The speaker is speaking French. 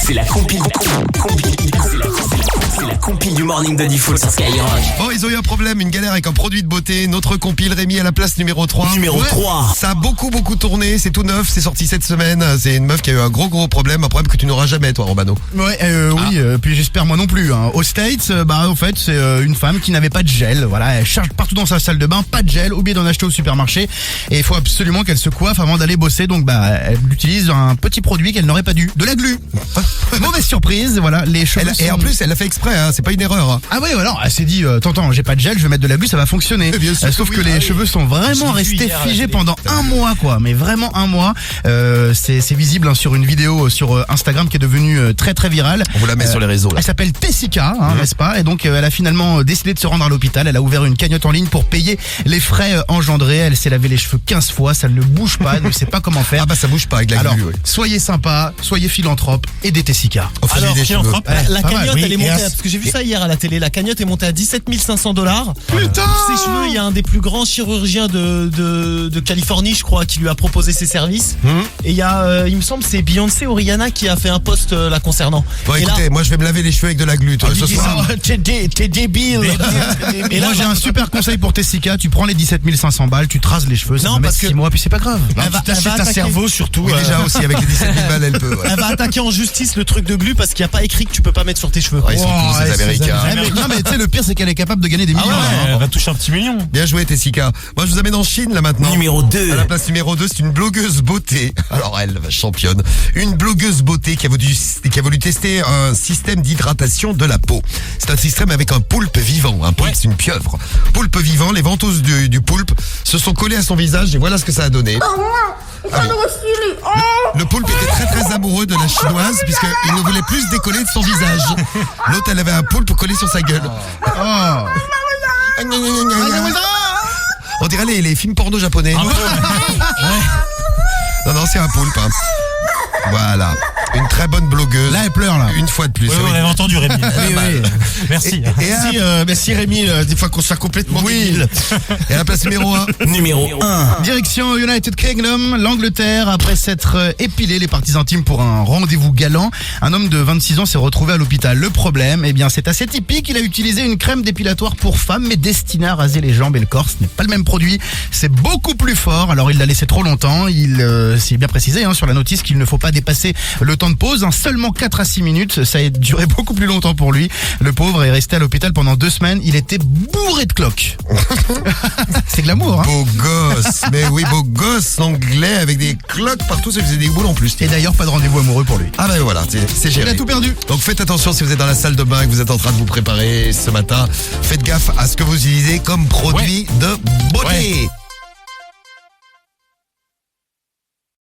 C'est la compile du morning de Diffoul sur Skyrock. Bon, ils ont eu un problème, une galère avec un produit de beauté. Notre compile Rémi à la place numéro 3. Numéro 3. Ça a beaucoup tourné, c'est tout neuf, c'est sorti cette semaine. C'est une meuf qui a eu un gros problème, un problème que tu n'auras jamais toi, Romano. Oui, puis j'espère moi non plus. Aux States, en fait, c'est une femme qui n'avait pas de gel. Voilà, elle cherche partout dans sa salle de bain, pas de gel, oublié d'en acheter au supermarché. Et il faut absolument qu'elle se coiffe avant d'aller bosser. Donc, elle utilise un petit produit qu'elle n'aurait pas dû. De la glu. Mauvaise surprise, voilà, les cheveux Et en plus, elle l'a fait exprès, hein, c'est pas une erreur. Hein. Ah ouais, voilà, elle s'est dit, t'entends, j'ai pas de gel, je vais mettre de la glu, ça va fonctionner. Bien sûr Sauf que oui, les cheveux sont vraiment restés figés pendant un mois, quoi. Mais vraiment un mois. C'est visible sur une vidéo sur Instagram qui est devenue très virale. On vous la met sur les réseaux. Là. Elle s'appelle Tessica, n'est-ce pas? Et donc elle a finalement décidé de se rendre à l'hôpital. Elle a ouvert une cagnotte en ligne pour payer les frais engendrés. Elle s'est lavé les cheveux 15 fois, ça ne bouge pas, elle ne sait pas comment faire. Ah bah ça bouge pas avec la Alors, glu. Oui. soyez sympa, soyez philanthrope, aidez Tessica. Alors, des cheveux. la pas mal, cagnotte, oui. elle est montée, parce que j'ai vu ça hier à la télé, la cagnotte est montée à $17 500. Putain! Pour ses cheveux, il y a un des plus grands chirurgiens de Californie, je crois, qui lui a proposé ses services. Et il y a, il me semble, c'est Beyoncé ou Rihanna qui a fait un post la concernant. Bon, Et écoutez, moi je vais me laver les cheveux avec de la glu, toi, ce soir. T'es débile. Et moi j'ai un super conseil pour Tessica, tu prends les 17 500 balles, tu traces les cheveux, ça Non, va mettre parce que- 6 mois, puis c'est pas grave. Elle va attaquer- surtout. Oui, déjà aussi, avec les 17 000 balles, elle peut. Ouais. Elle va attaquer en justice le truc de glu parce qu'il n'y a pas écrit que tu peux pas mettre sur tes cheveux. Ouais, ils sont tous ces Américains. Non mais tu sais, le pire c'est qu'elle est capable de gagner des millions. Elle va toucher un petit million. Bien joué, Tessica. Moi, je vous amène en Chine, là, maintenant. Numéro 2. À la place numéro 2, c'est une blogueuse beauté. Alors, elle, championne. Une blogueuse beauté qui a voulu tester un système d'hydratation de la peau. C'est un système avec un poulpe vivant. Un poulpe, c'est une pieuvre. Poulpe vivant, les ventouses du poulpe se sont collées à son visage et voilà ce que ça a donné. Ah oui. Le poulpe était très amoureux de la chinoise puisqu'il ne voulait plus se décoller de son visage. L'autre, elle avait un poulpe collé sur sa gueule. On dirait les films porno japonais. Non, c'est un poulpe. Hein. Voilà. Une très bonne blogueuse. Là elle pleure là. Une fois de plus. Oui, oui. on avait entendu Rémi. Oui. Merci. Merci Rémi, des fois qu'on soit complètement débile. Et à la place numéro 1. Numéro 1. Direction United Kingdom, l'Angleterre. Après s'être épilé les parties intimes pour un rendez-vous galant, un homme de 26 ans s'est retrouvé à l'hôpital. Le problème, c'est assez typique. Il a utilisé une crème dépilatoire pour femmes, mais destinée à raser les jambes et le corps. Ce n'est pas le même produit. C'est beaucoup plus fort. Alors il l'a laissé trop longtemps. Il s'est bien précisé sur la notice qu'il ne faut pas dépasser le temps de pause. Seulement 4 à 6 minutes. Ça a duré beaucoup plus longtemps pour lui. Le pauvre est resté à l'hôpital pendant 2 semaines. Il était bourré de cloques. C'est glamour, hein. Beau gosse. Mais oui, beau gosse anglais avec des cloques partout. Ça faisait des boules en plus. Et d'ailleurs, pas de rendez-vous amoureux pour lui. Ah ben voilà, c'est géré. Il a tout perdu. Donc faites attention si vous êtes dans la salle de bain et que vous êtes en train de vous préparer ce matin. Faites gaffe à ce que vous utilisez comme produit de beauté.